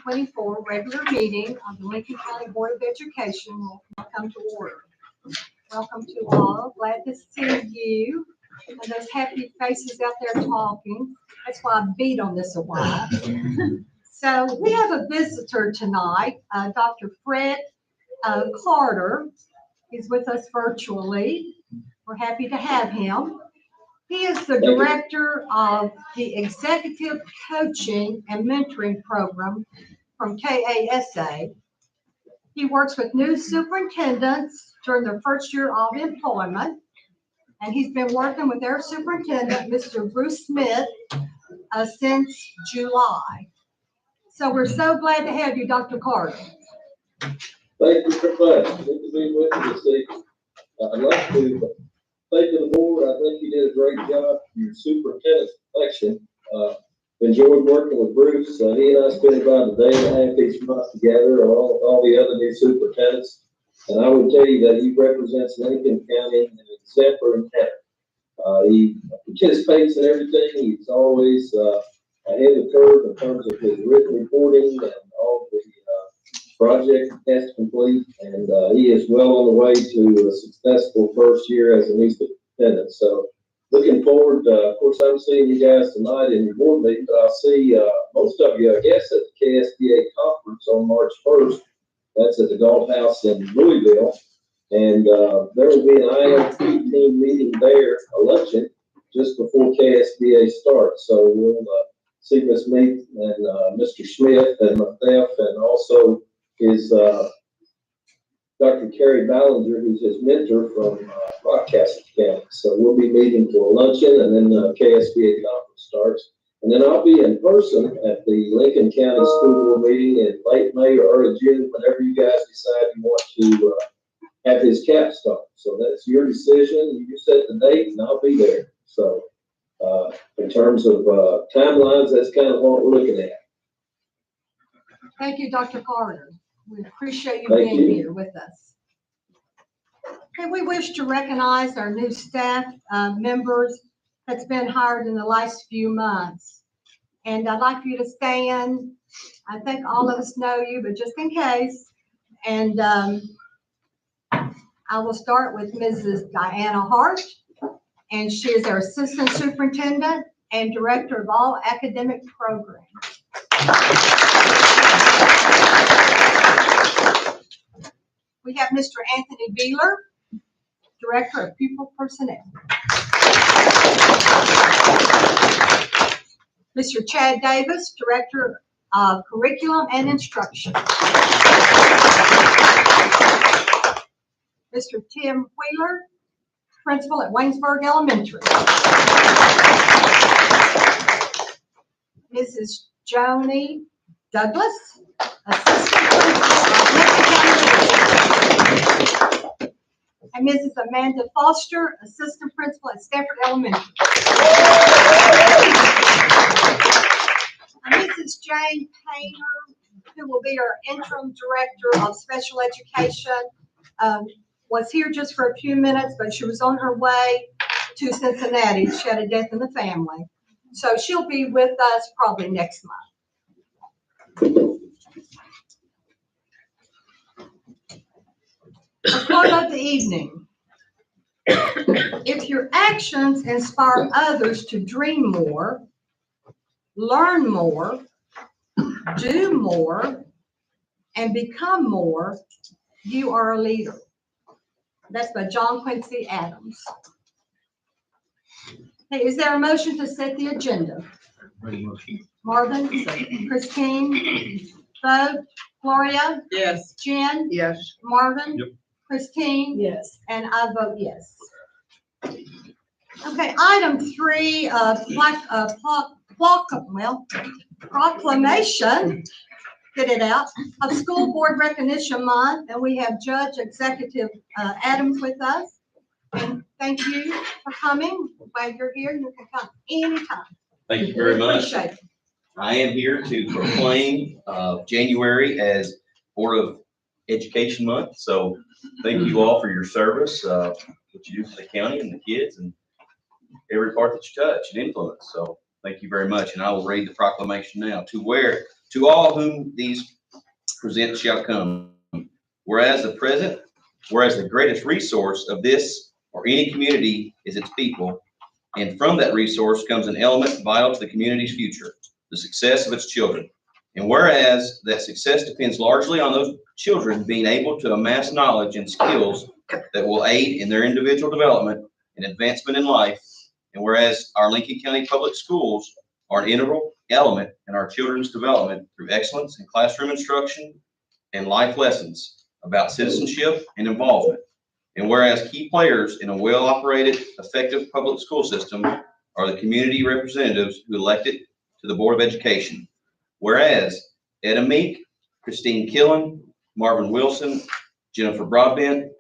2024 regular meeting of the Lincoln County Board of Education will now come to order. Welcome to all. Glad to see you. And those happy faces out there talking. That's why I beat on this a while. So we have a visitor tonight, Dr. Fred Carter. He's with us virtually. We're happy to have him. He is the director of the Executive Coaching and Mentoring Program from KASA. He works with new superintendents during their first year of employment, and he's been working with their superintendent, Mr. Bruce Smith, since July. So we're so glad to have you, Dr. Carter. Thank you very much. Good to be with you this evening. I'd like to thank the board. I think you did a great job in your superintendent selection. Enjoyed working with Bruce. He and I spent about a day and a half each month together, all the other new superintendents. And I would tell you that he represents Lincoln County in an exemplary manner. He participates in everything. He's always ahead of the curve in terms of his written reporting and all the project has to complete, and he is well on the way to a successful first year as a new superintendent. So looking forward, of course, I'm seeing you guys tonight in your board meeting, but I'll see most of you, I guess, at the KSBA conference on March 1st. That's at the Golf House in Louisville. And there will be an ILP team meeting there, a luncheon, just before KSBA starts. So we'll see Ms. Meath and Mr. Smith and myself, and also is Dr. Kerry Ballinger, who's his mentor from Rockcastle County. So we'll be meeting for a luncheon, and then the KSBA conference starts. And then I'll be in person at the Lincoln County School Board meeting in late May or early June, whenever you guys decide you want to have his capstone. So that's your decision. You set the date, and I'll be there. So in terms of timelines, that's kind of what we're looking at. Thank you, Dr. Carter. We appreciate you being here with us. Okay, we wish to recognize our new staff members that's been hired in the last few months. And I'd like for you to stand. I think all of us know you, but just in case. And I will start with Mrs. Diana Hart, and she is our Assistant Superintendent and Director of all academic programs. We have Mr. Anthony Beeler, Director of Pupil Personnel. Mr. Chad Davis, Director of Curriculum and Instruction. Mr. Tim Wheeler, Principal at Waynesburg Elementary. Mrs. Joni Douglas, Assistant Principal of Lincoln County. And Mrs. Amanda Foster, Assistant Principal at Stafford Elementary. And Mrs. Jane Painter, who will be our Interim Director of Special Education, was here just for a few minutes, but she was on her way to Cincinnati. She had a death in the family. So she'll be with us probably next month. A quote of the evening. If your actions inspire others to dream more, learn more, do more, and become more, you are a leader. That's by John Quincy Adams. Hey, is there a motion to set the agenda? Marvin, Christine, vote. Gloria? Yes. Jen? Yes. Marvin? Yep. Christine? Yes. And I vote yes. Okay, item 3, proclamation, get it out, of School Board Recognition Month, and we have Judge Executive Adams with us. And thank you for coming. Glad you're here. You can come anytime. Thank you very much. Appreciate it. I am here to proclaim January as Board of Education Month. So thank you all for your service, what you do for the county and the kids and every part that you touch and influence. So thank you very much. And I will read the proclamation now. To where To all whom these present shall come. Whereas the greatest resource of this or any community is its people, and from that resource comes an element vital to the community's future, the success of its children. And whereas that success depends largely on those children being able to amass knowledge and skills that will aid in their individual development and advancement in life, and whereas our Lincoln County Public Schools are an integral element in our children's development through excellence in classroom instruction and life lessons about citizenship and involvement. And whereas key players in a well-operated, effective public school system are the community representatives who elect it to the Board of Education. Whereas Etta Meek, Christine Killen, Marvin Wilson, Jennifer Broadbent,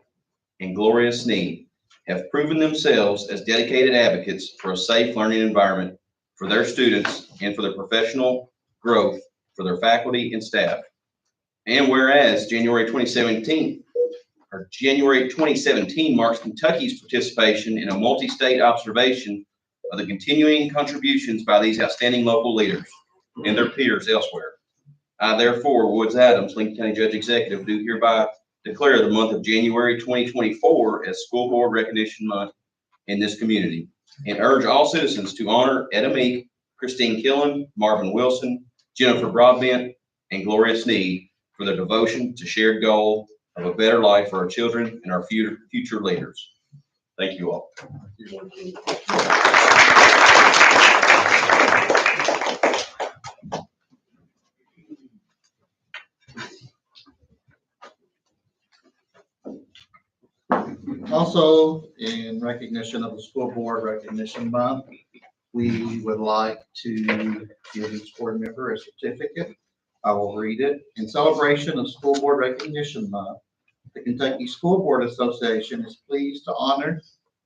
and Gloria Sneed have proven themselves as dedicated advocates for a safe learning environment for their students and for their professional growth for their faculty and staff. And whereas January 2017 marks Kentucky's participation in a multi-state observation of the continuing contributions by these outstanding local leaders and their peers elsewhere. I therefore, Woods Adams, Lincoln County Judge Executive, do hereby declare the month of January 2024 as School Board Recognition Month in this community, and urge all citizens to honor Etta Meek, Christine Killen, Marvin Wilson, Jennifer Broadbent, and Gloria Sneed for their devotion to shared goal of a better life for our children and our future leaders. Thank you all. Also, in recognition of the School Board Recognition Month, we would like to give each board member a certificate. I will read it. In celebration of School Board Recognition Month, the Kentucky School Board Association is pleased to honor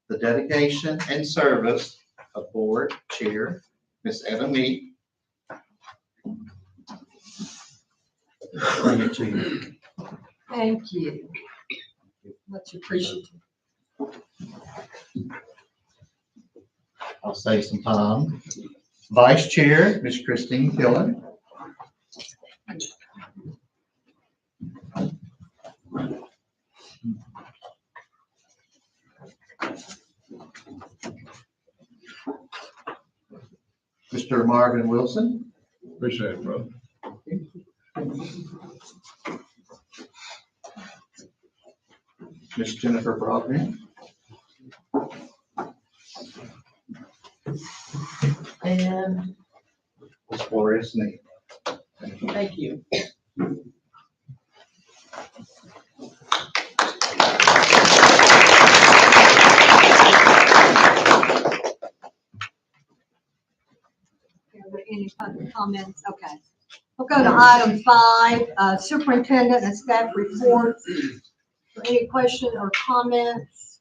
the dedication and service of Board Chair, Ms. Etta Meek. Bring it to you. Thank you. Much appreciated. I'll save some time. Vice Chair, Ms. Christine Killen. Mr. Marvin Wilson. Appreciate it, brother. Ms. Jennifer Broadbent. And Ms. Gloria Sneed. thank you. Are there any other comments? Okay. We'll go to item 5, superintendent and staff reports. Any questions or comments?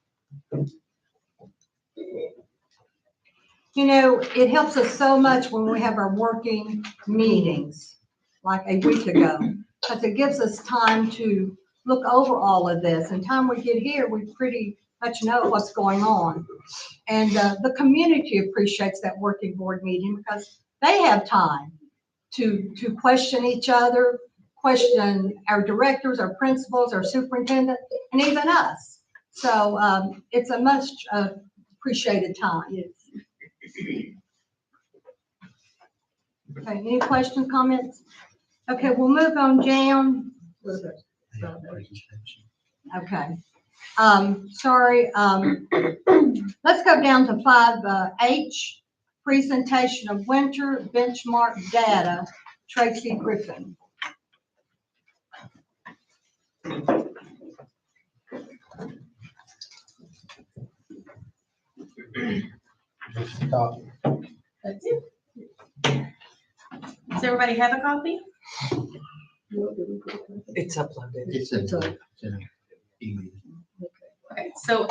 You know, it helps us so much when we have our working meetings, like a week ago, because it gives us time to look over all of this. And time we get here, we pretty much know what's going on. And the community appreciates that working board meeting because they have time to question each other, question our directors, our principals, our superintendent, and even us. So it's a much appreciated time. Okay, any questions, comments? Okay, we'll move on down. Okay. Sorry. Let's go down to 5H, presentation of winter benchmark data, Tracy Griffin. That's it. Does everybody have a copy? It's uploaded. It's in the email. Okay, so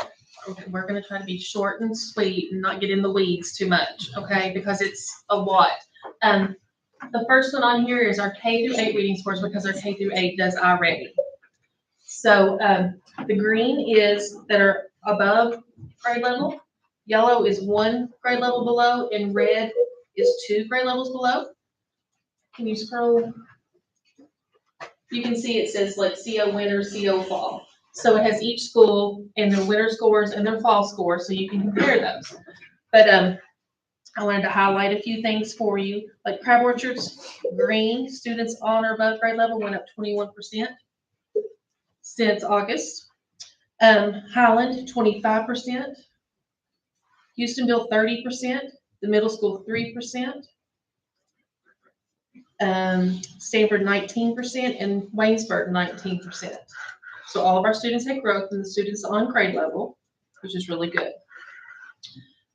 we're gonna try to be short and sweet and not get in the weeds too much, okay, because it's a lot. The first one on here is our K through 8 reading scores because our K through 8 does already. So the green is that are above grade level, yellow is 1 grade level below, and red is 2 grade levels below. Can you scroll? You can see it says like CO winter, CO fall. So it has each school and their winter scores and their fall scores, so you can compare those. But I wanted to highlight a few things for you, like Crab Orchard's green, students on or above grade level went up 21% since August. Highland, 25%. Houstonville, 30%. The middle school, 3%. Stanford, 19%, and Waynesburg, 19%. So all of our students had growth in the students on grade level, which is really good.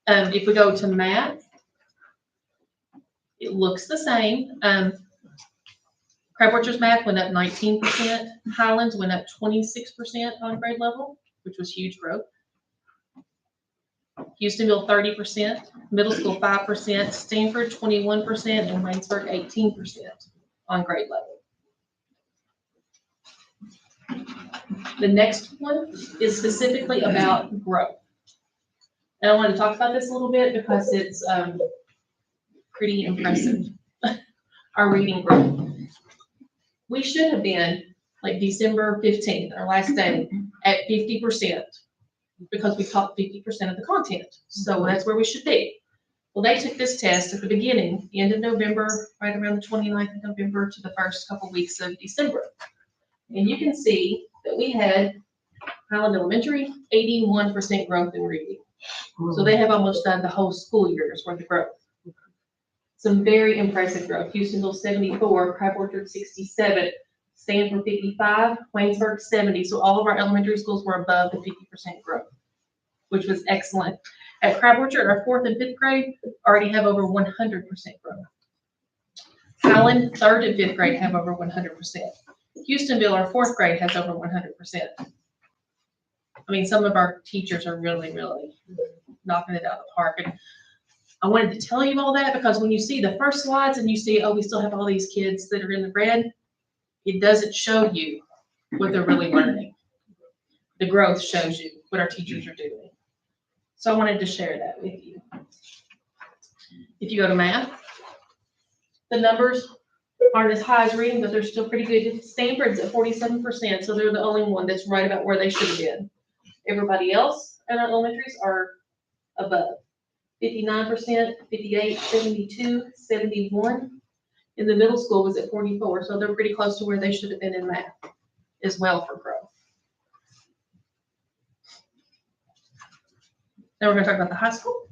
If we go to math, it looks the same. Crab Orchard's math went up 19%. Highlands went up 26% on grade level, which was huge growth. Houstonville, 30%. Middle school, 5%. Stanford, 21%. And Waynesburg, 18% on grade level. The next one is specifically about growth. And I want to talk about this a little bit because it's pretty impressive. Our reading growth. We should have been like December 15th, our last day, at 50% because we taught 50% of the content. So that's where we should be. Well, they took this test at the beginning, the end of November, right around the 29th of November to the first couple weeks of December. And you can see that we had Highland Elementary, 81% growth in reading. So they have almost done the whole school year's worth of growth. Some very impressive growth. Houstonville, 74, Crab Orchard, 67, Stanford, 55, Waynesburg, 70. So all of our elementary schools were above the 50% growth, which was excellent. At Crab Orchard, our 4th and 5th grade already have over 100% growth. Highland, 3rd and 5th grade have over 100%. Houstonville, our 4th grade has over 100%. I mean, some of our teachers are really, really knocking it out of the park. And I wanted to tell you all that because when you see the first slides and you see, oh, we still have all these kids that are in the red, it doesn't show you what they're really learning. The growth shows you what our teachers are doing. So I wanted to share that with you. If you go to math, the numbers aren't as high as reading, but they're still pretty good. Stanford's at 47%, so they're the only one that's right about where they should have been. Everybody else at our elementaries are above. 59%, 58, 72, 71. In the middle school was at 44, so they're pretty close to where they should have been in math as well for growth. Now we're going to talk about the high school.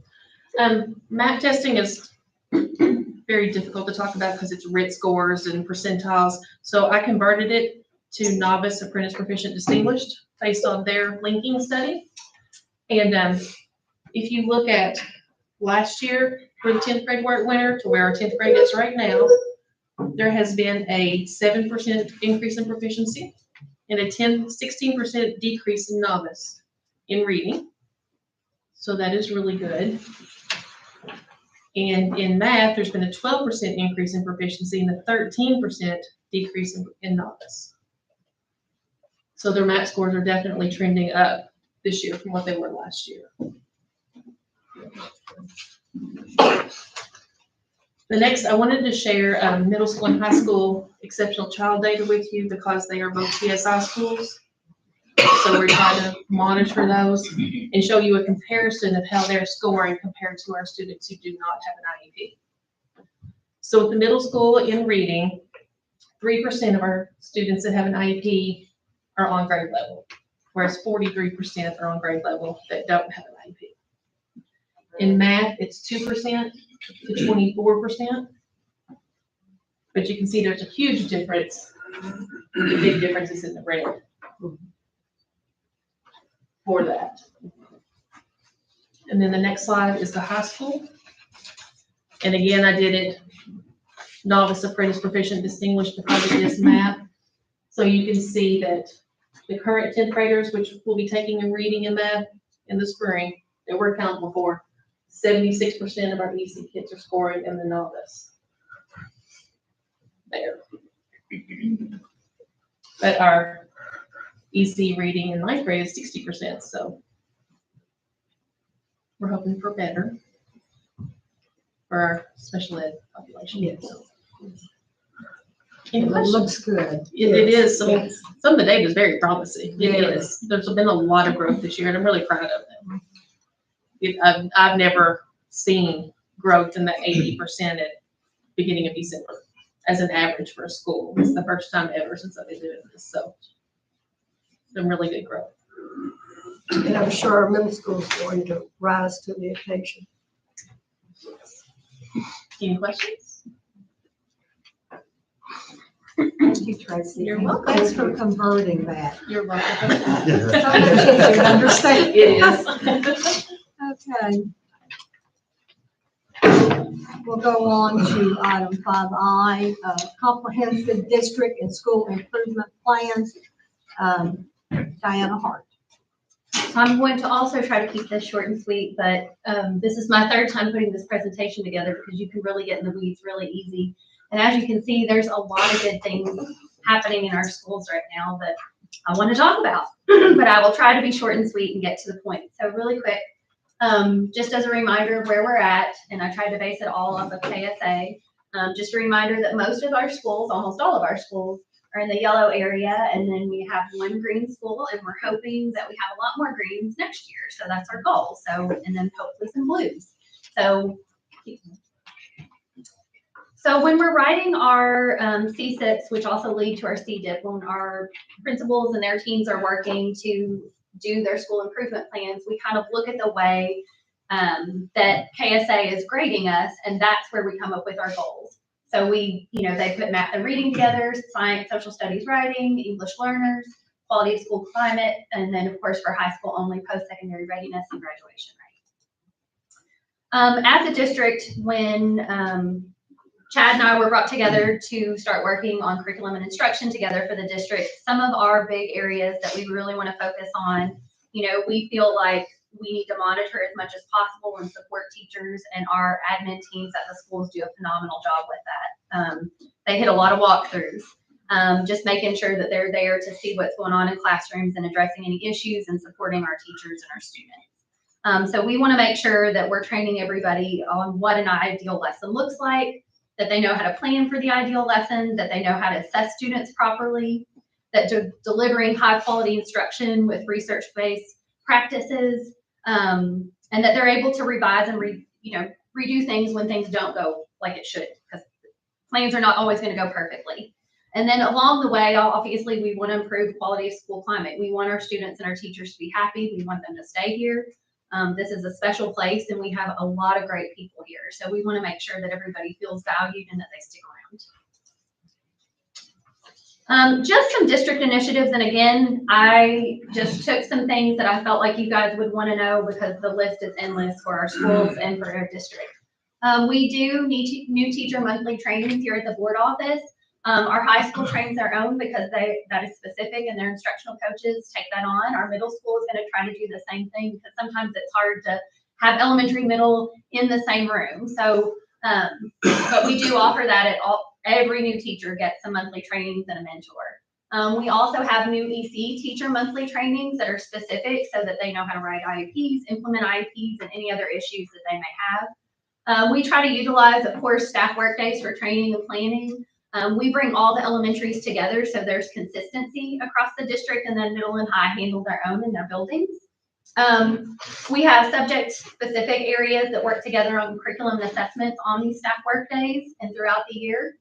Math testing is very difficult to talk about because it's RIT scores and percentiles. So I converted it to novice, apprentice, proficient, distinguished based on their linking study. And if you look at last year for the 10th grade winner to where our 10th grade is right now, there has been a 7% increase in proficiency and a 16% decrease in novice in reading. So that is really good. And in math, there's been a 12% increase in proficiency and a 13% decrease in novice. So their math scores are definitely trending up this year from what they were last year. The next, I wanted to share middle school and high school exceptional child data with you because they are both TSI schools. So we're trying to monitor those and show you a comparison of how they're scoring compared to our students who do not have an IEP. So at the middle school in reading, 3% of our students that have an IEP are on grade level, whereas 43% are on grade level that don't have an IEP. In math, it's 2% to 24%. But you can see there's a huge difference. The big difference is in the red for that. And then the next slide is the high school. And again, I did it novice, apprentice, proficient, distinguished because it is math. So you can see that the current 10th graders, which will be taking and reading and math in the spring, that we're accountable for, 76% of our EC kids are scoring in the novice. There. But our EC reading in ninth grade is 60%, so we're hoping for better for our special ed population. Yes. Any It questions? looks good. It is, Yes. some of the data is very promising. It Very. is. There's been a lot of growth this year, and I'm really proud of them. I've never seen growth in the 80% at beginning of December as an average for a school. It's the first time ever since I've been doing this, so some really good growth. And I'm sure our middle school is going to rise to the occasion. Any questions? Thank you, Tracy. You're And welcome. Thanks for converting that. You're welcome. So much easier to understand. It is. Okay. We'll go on to item 5I, comprehensive district and school improvement plans. Diana Hart. I'm going to also try to keep this short and sweet, but this is my third time putting this presentation together because you can really get in the weeds really easy. And as you can see, there's a lot of good things happening in our schools right now that I want to talk about, but I will try to be short and sweet and get to the point. So really quick, just as a reminder of where we're at, and I tried to base it all off of KSA, just a reminder that most of our schools, almost all of our schools, are in the yellow area, and then we have one green school, and we're hoping that we have a lot more greens next year. So that's our goal. So, and then hopefully some blues. So when we're writing our CSIPs, which also lead to our CDIP, when our principals and their teams are working to do their school improvement plans, we kind of look at the way that KSA is grading us, and that's where we come up with our goals. So we, they put math and reading together, science, social studies, writing, English learners, quality of school climate, and then of course for high school only post-secondary readiness and graduation rate. As a district, when Chad and I were brought together to start working on curriculum and instruction together for the district, some of our big areas that we really want to focus on, we feel like we need to monitor as much as possible and support teachers, and our admin teams at the schools do a phenomenal job with that. They hit a lot of walkthroughs, just making sure that they're there to see what's going on in classrooms and addressing any issues and supporting our teachers and our students. So we want to make sure that we're training everybody on what an ideal lesson looks like, that they know how to plan for the ideal lesson, that they know how to assess students properly, that delivering high quality instruction with research-based practices, and that they're able to revise and redo things when things don't go like it should, because plans are not always going to go perfectly. And then along the way, obviously, we want to improve quality of school climate. We want our students and our teachers to be happy. We want them to stay here. This is a special place, and we have a lot of great people here. So we want to make sure that everybody feels valued and that they stick around. Just some district initiatives. And again, I just took some things that I felt like you guys would want to know because the list is endless for our schools and for our district. We do need new teacher monthly trainings here at the board office. Our high school trains their own because that is specific, and their instructional coaches take that on. Our middle school is going to try to do the same thing because sometimes it's hard to have elementary, middle in the same room. So, but we do offer that at every new teacher gets some monthly trainings and a mentor. We also have new EC teacher monthly trainings that are specific so that they know how to write IEPs, implement IEPs, and any other issues that they may have. We try to utilize, of course, staff work days for training and planning. We bring all the elementaries together so there's consistency across the district, and then middle and high handle their own in their buildings. We have subject-specific areas that work together on curriculum and assessments on these staff work days and throughout the year.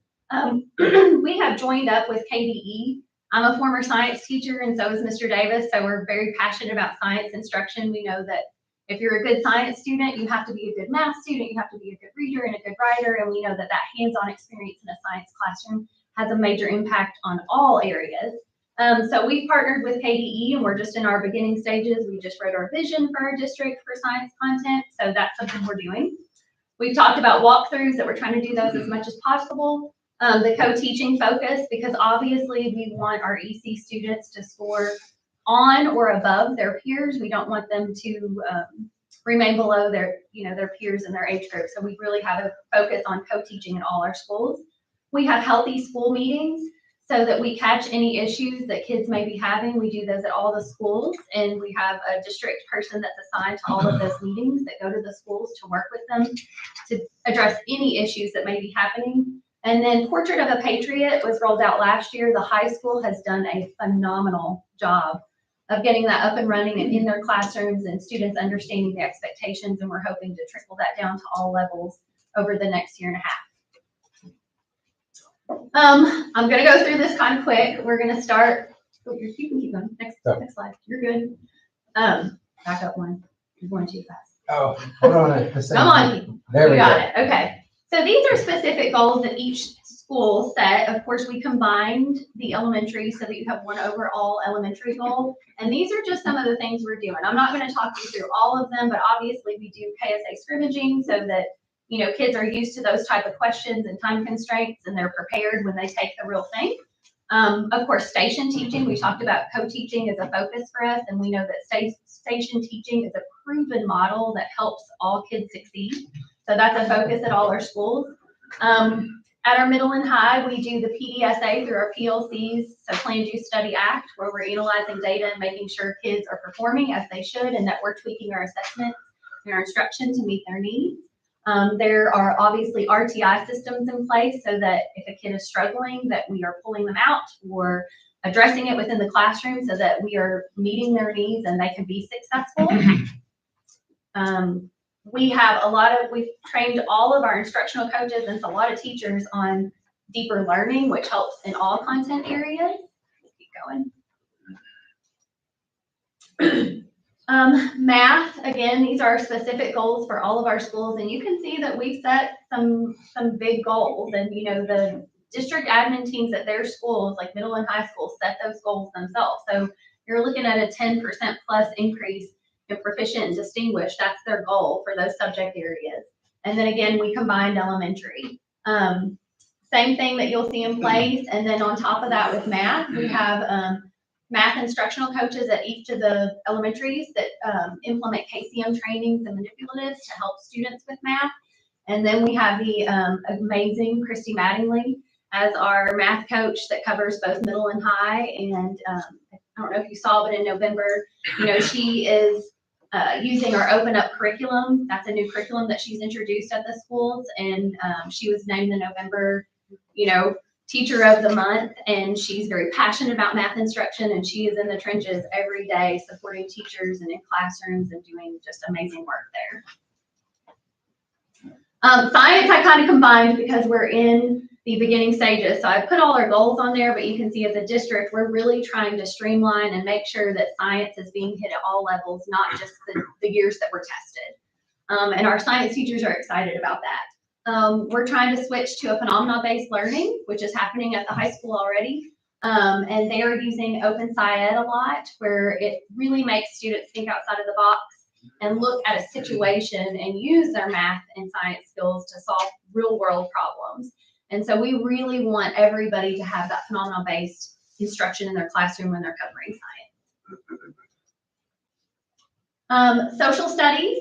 We have joined up with KDE. I'm a former science teacher, and so is Mr. Davis, so we're very passionate about science instruction. We know that if you're a good science student, you have to be a good math student, you have to be a good reader and a good writer, and we know that hands-on experience in a science classroom has a major impact on all areas. So we've partnered with KDE, and we're just in our beginning stages. We just wrote our vision for our district for science content, so that's something we're doing. We've talked about walkthroughs, that we're trying to do those as much as possible. The co-teaching focus, because obviously we want our EC students to score on or above their peers. We don't want them to remain below their peers in their age group. So we really have a focus on co-teaching in all our schools. We have healthy school meetings so that we catch any issues that kids may be having. We do those at all the schools, and we have a district person that's assigned to all of those meetings that go to the schools to work with them to address any issues that may be happening. And then Portrait of a Patriot was rolled out last year. The high school has done a phenomenal job of getting that up and running and in their classrooms and students understanding the expectations. And we're hoping to trickle that down to all levels over the next year and a half. I'm gonna go through this kind of quick. We're gonna start, you can keep going, next slide, you're good. Back up one, you're going too fast. Oh, hold on. Come on, There we got go. it, okay. So these are specific goals that each school set. Of course, we combined the elementary so that you have one overall elementary goal. And these are just some of the things we're doing. I'm not gonna talk you through all of them, but obviously we do KSA scrimmaging so that, you know, kids are used to those type of questions and time constraints and they're prepared when they take the real thing. Of course, station teaching, we talked about co-teaching as a focus for us, and we know that station teaching is a proven model that helps all kids succeed. So that's a focus at all our schools. At our middle and high, we do the PDSA through our PLCs, so Plan, Do, Study, Act, where we're analyzing data and making sure kids are performing as they should and that we're tweaking our assessments and our instruction to meet their needs. There are obviously RTI systems in place so that if a kid is struggling, that we are pulling them out or addressing it within the classroom so that we are meeting their needs and they can be successful. We've trained all of our instructional coaches and a lot of teachers on deeper learning, which helps in all content areas. Keep going. Math, again, these are specific goals for all of our schools, and you can see that we've set some big goals, and you know, the district admin teams at their schools, like middle and high schools, set those goals themselves. So you're looking at a 10% plus increase in proficient and distinguished. That's their goal for those subject areas. And then again, we combined elementary. Same thing that you'll see in place, and then on top of that with math, we have math instructional coaches at each of the elementaries that implement KCM trainings and manipulatives to help students with math. And then we have the amazing Christy Mattingly as our math coach that covers both middle and high. And I don't know if you saw, but in November, you know, she is using our Open Up curriculum. That's a new curriculum that she's introduced at the schools. And she was named the November, you know, Teacher of the Month, and she's very passionate about math instruction, and she is in the trenches every day supporting teachers and in classrooms and doing just amazing work there. Science I kind of combined because we're in the beginning stages. So I put all our goals on there, but you can see as a district, we're really trying to streamline and make sure that science is being hit at all levels, not just the years that we're tested. And our science teachers are excited about that. We're trying to switch to a phenomena-based learning, which is happening at the high school already. And they are using Open SciEd a lot, where it really makes students think outside of the box and look at a situation and use their math and science skills to solve real world problems. And so we really want everybody to have that phenomena-based instruction in their classroom when they're covering science. Social studies.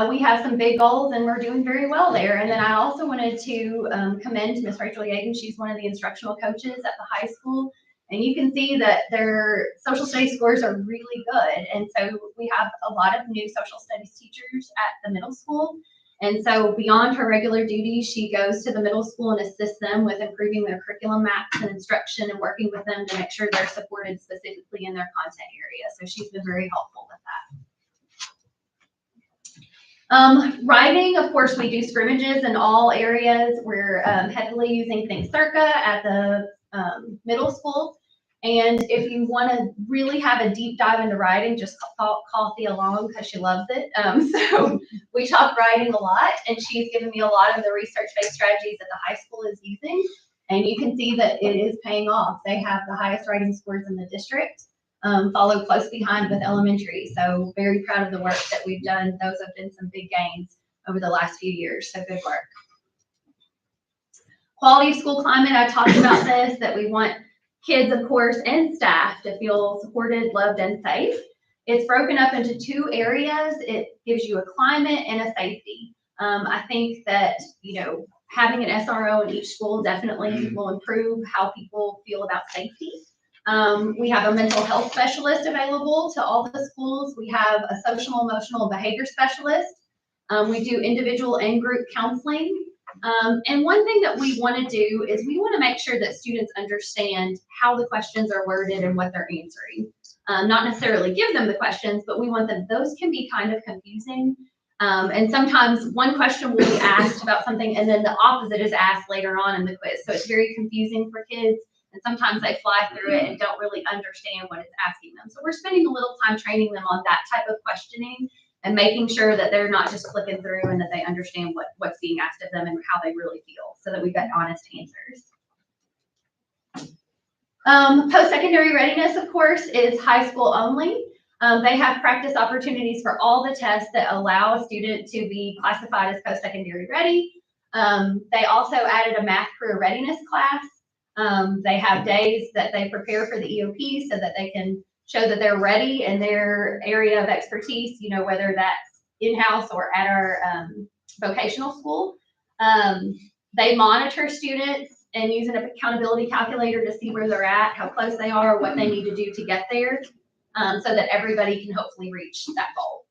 We have some big goals and we're doing very well there. And then I also wanted to commend Miss Rachel Yagan. She's one of the instructional coaches at the high school. And you can see that their social studies scores are really good. And so we have a lot of new social studies teachers at the middle school. And so beyond her regular duties, she goes to the middle school and assists them with improving their curriculum maps and instruction and working with them to make sure they're supported specifically in their content area. So she's been very helpful with that. Writing, of course, we do scrimmages in all areas. We're heavily using Think Circa at the middle school. And if you want to really have a deep dive into writing, just call Thea along because she loves it. So we talk writing a lot, and she's given me a lot of the research-based strategies that the high school is using. And you can see that it is paying off. They have the highest writing scores in the district, followed close behind with elementary. So very proud of the work that we've done. Those have been some big gains over the last few years. So good work. Quality of school climate, I talked about this, that we want kids, of course, and staff to feel supported, loved, and safe. It's broken up into two areas. It gives you a climate and a safety. I think that, you know, having an SRO in each school definitely will improve how people feel about safety. We have a mental health specialist available to all the schools. We have a social, emotional, and behavior specialist. We do individual and group counseling. And one thing that we want to do is we want to make sure that students understand how the questions are worded and what they're answering. Not necessarily give them the questions, but we want them, those can be kind of confusing. And sometimes one question will be asked about something and then the opposite is asked later on in the quiz. So it's very confusing for kids. And sometimes they fly through it and don't really understand what it's asking them. So we're spending a little time training them on that type of questioning and making sure that they're not just clicking through and that they understand what's being asked of them and how they really feel so that we get honest answers. Post-secondary readiness, of course, is high school only. They have practice opportunities for all the tests that allow a student to be classified as post-secondary ready. They also added a math career readiness class. They have days that they prepare for the EOP so that they can show that they're ready in their area of expertise, you know, whether that's in-house or at our vocational school. They monitor students and use an accountability calculator to see where they're at, how close they are, what they need to do to get there, so that everybody can hopefully reach that goal.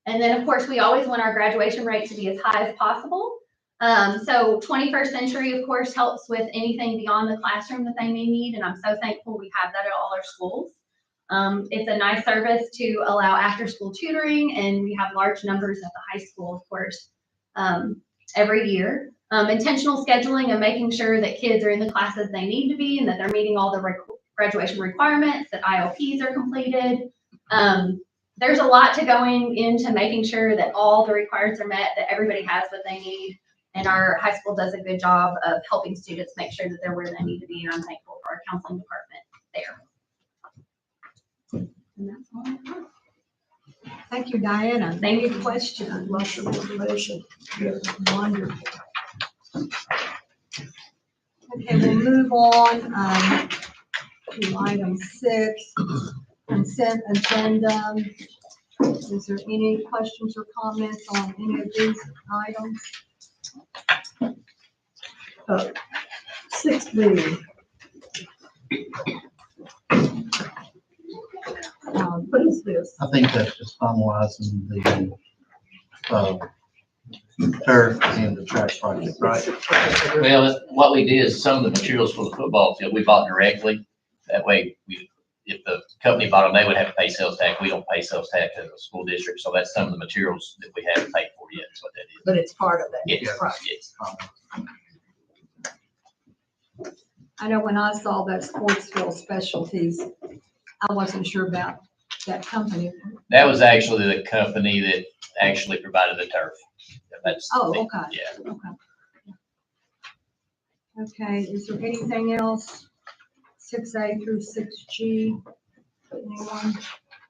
And then, of course, we always want our graduation rate to be as high as possible. So 21st Century, of course, helps with anything beyond the classroom that they may need, and I'm so thankful we have that at all our schools. It's a nice service to allow after-school tutoring, and we have large numbers at the high school, of course, every year. Intentional scheduling and making sure that kids are in the classes they need to be and that they're meeting all the graduation requirements, that IOPs are completed. There's a lot to going into making sure that all the requirements are met, that everybody has what they need. And our high school does a good job of helping students make sure that they're where they need to be. And I'm thankful for our counseling department there. And that's all I have. Thank you, Diana. Thank you. Any questions? Lots of information. Wonderful. Okay, we'll move on to item 6, consent agenda. Is there any questions or comments on any of these items? 6B. What is this? I think that's just finalizing the, turf and the track project, right? Well, what we did is some of the materials for the football field, we bought directly. That way, if the company bought them, they would have to pay sales tax. We don't pay sales tax as a school district, so that's some of the materials that we haven't paid for yet, is what that is. But it's part of that. Yes, Right. yes. I know when I saw that Sportsville Specialties, I wasn't sure about that company. That was actually the company that actually provided the turf. That's. Oh, okay. Yeah. Okay, is there anything else? 6A through 6G? Anyone?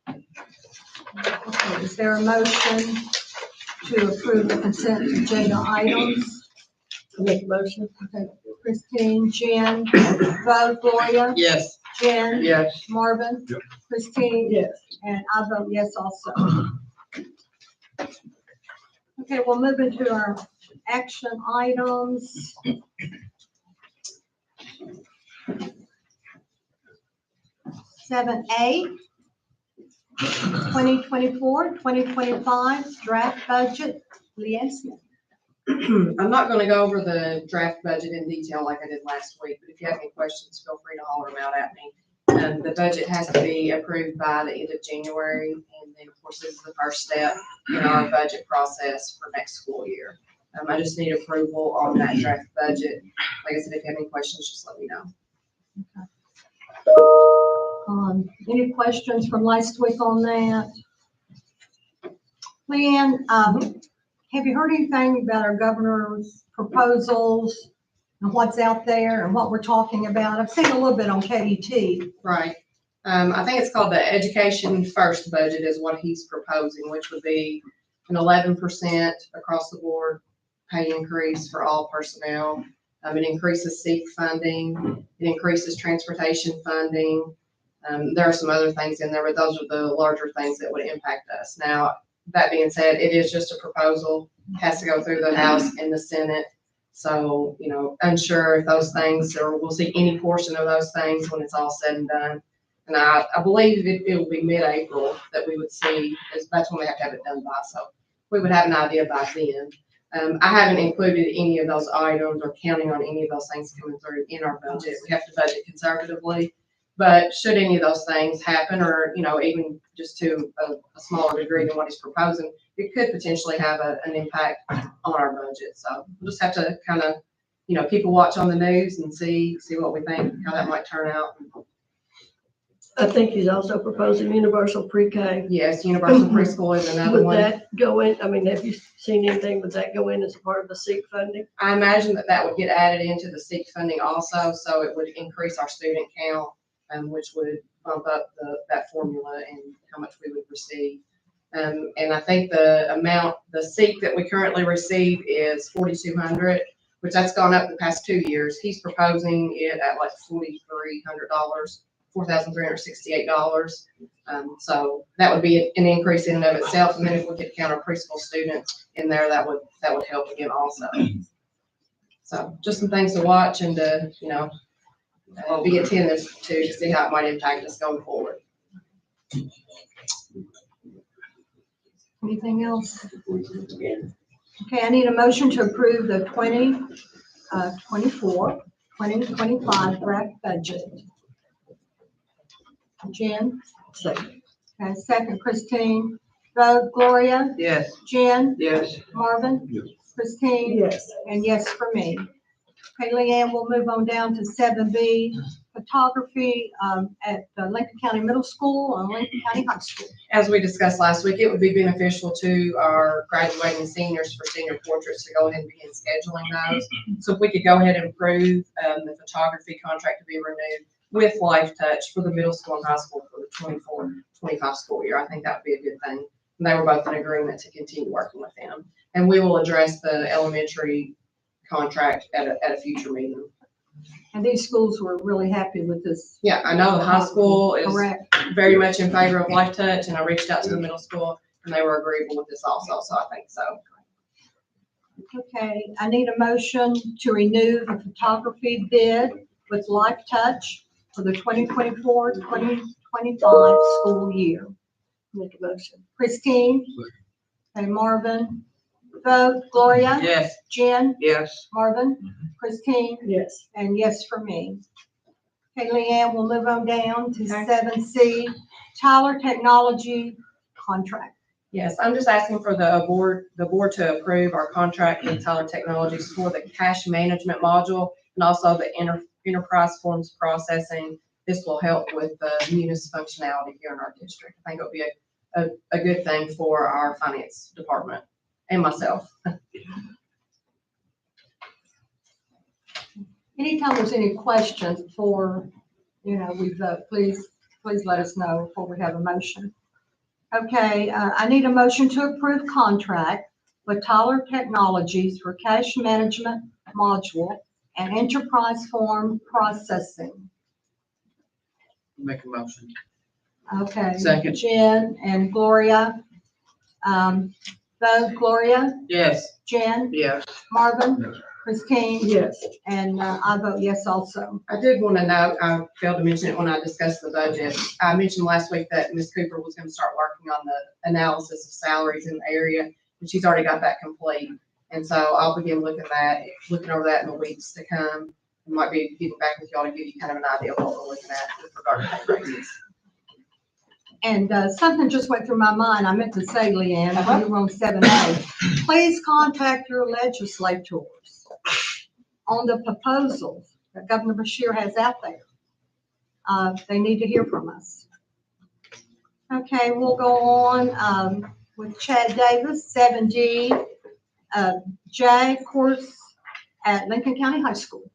Okay, is there a motion to approve the consent agenda items? Make a motion. Okay, Christine, Jen, vote, Gloria, Yes. Jen, Yes. Marvin, Christine, Yes. and I vote yes also. Okay, we'll move into our action items. 7A, 2024-2025 draft budget. Leanne Smith. I'm not gonna go over the draft budget in detail like I did last week, but if you have any questions, feel free to holler them out at me. The budget has to be approved by the end of January, and then, of course, this is the first step in our budget process for next school year. I just need approval on that draft budget. Like I said, if you have any questions, just let me know. Any questions from last week on that? Leanne, have you heard anything about our governor's proposals and what's out there and what we're talking about? I've seen a little bit on KDT. Right. I think it's called the Education First budget is what he's proposing, which would be an 11% across the board pay increase for all personnel. It increases SEEK funding. It increases transportation funding. There are some other things in there, but those are the larger things that would impact us. Now, that being said, it is just a proposal, has to go through the House and the Senate. So, unsure if those things, or we'll see any portion of those things when it's all said and done. And I believe it will be mid-April that we would see, that's when we have to have it done by. So we would have an idea by then. I haven't included any of those items or counting on any of those things coming through in our budget. We have to budget conservatively. But should any of those things happen, or, even just to a smaller degree than what he's proposing, it could potentially have an impact on our budget. So we'll just have to kind of, keep a watch on the news and see what we think, how that might turn out. I think he's also proposing universal pre-K. Yes, universal preschool is another Would one. that go in, have you seen anything, would that go in as a part of the SEEK funding? I imagine that would get added into the SEEK funding also, so it would increase our student count, which would bump up that formula and how much we would receive. And I think the SEEK that we currently receive is $4,200, which that's gone up the past 2 years. He's proposing it at like $4,300, $4,368. So that would be an increase in and of itself. And then if we could count our preschool students in there, that would help again also. So just some things to watch and to, be attentive to see how it might impact us going forward. Anything else? Okay, I need a motion to approve the 2025 draft budget. Jen? Second. Okay, second, Christine. Vote, Gloria? Yes. Jen? Yes. Marvin? Yes. Christine? Yes. And yes for me. Okay, Leanne, we'll move on down to 7B, photography at the Lincoln County Middle School and Lincoln County High School. As we discussed last week, it would be beneficial to our graduating seniors for senior portraits to go ahead and begin scheduling those. So if we could go ahead and approve the photography contract to be renewed with Life Touch for the middle school and high school for the 24-25 school year, I think that would be a good thing. And they were both in agreement to continue working with them. And we will address the elementary contract at a future meeting. And these schools were really happy with this. Yeah, I know the high school is Correct. very much in favor of Life Touch, and I reached out to the middle school and they were agreeable with this also, so I think so. Okay, I need a motion to renew the photography bid with Life Touch for the 2024-2025 school year. Make a motion. Christine? Okay, Marvin? Vote, Gloria? Yes. Jen? Yes. Marvin? Christine? Yes. And yes for me. Okay, Leanne, we'll move on down to 7C, Tyler Technology contract. Yes, I'm just asking for the board to approve our contract with Tyler Technologies for the cash management module and also the enterprise forms processing. This will help with the Munis functionality here in our district. I think it'll be a good thing for our finance department and myself. Anytime there's any questions before, we vote, please let us know before we have a motion. Okay, I need a motion to approve contract with Tyler Technologies for cash management module and enterprise form processing. Make a motion. Okay. Second. Jen and Gloria. Vote, Gloria, Yes. Jen, Yes. Marvin, Yes. Christine, Yes. and I vote yes also. I did want to note, I failed to mention it when I discussed the budget. I mentioned last week that Ms. Cooper was going to start working on the analysis of salaries in the area, and she's already got that complete. And so I'll begin looking over that in the weeks to come. I might be getting back with y'all to give you kind of an idea of what we're looking at with regard to pay raises. And something just went through my mind. I meant to say, Leanne, when you were on 7A, please contact your legislators on the proposals that Governor Beshear has out there. They need to hear from us. Okay, we'll go on with Chad Davis, 7G, J course at Lincoln County High School.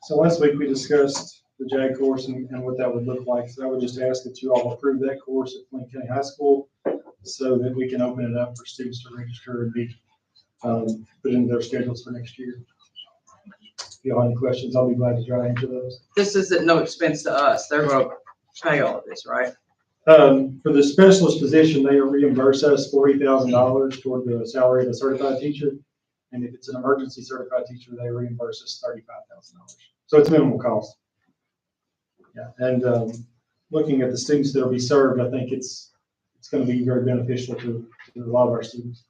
So last week we discussed the JAG course and what that would look like. So I would just ask that you all approve that course at Lincoln County High School so that we can open it up for students to register and be put into their schedules for next year. If you all have any questions, I'll be glad to try to answer those. This is at no expense to us. They're going to pay all of this, right? For the specialist position, they reimburse us $40,000 toward the salary of a certified teacher. And if it's an emergency certified teacher, they reimburse us $35,000. So it's minimal cost. Yeah, and looking at the students that will be served, I think it's going to be very beneficial to a lot of our students.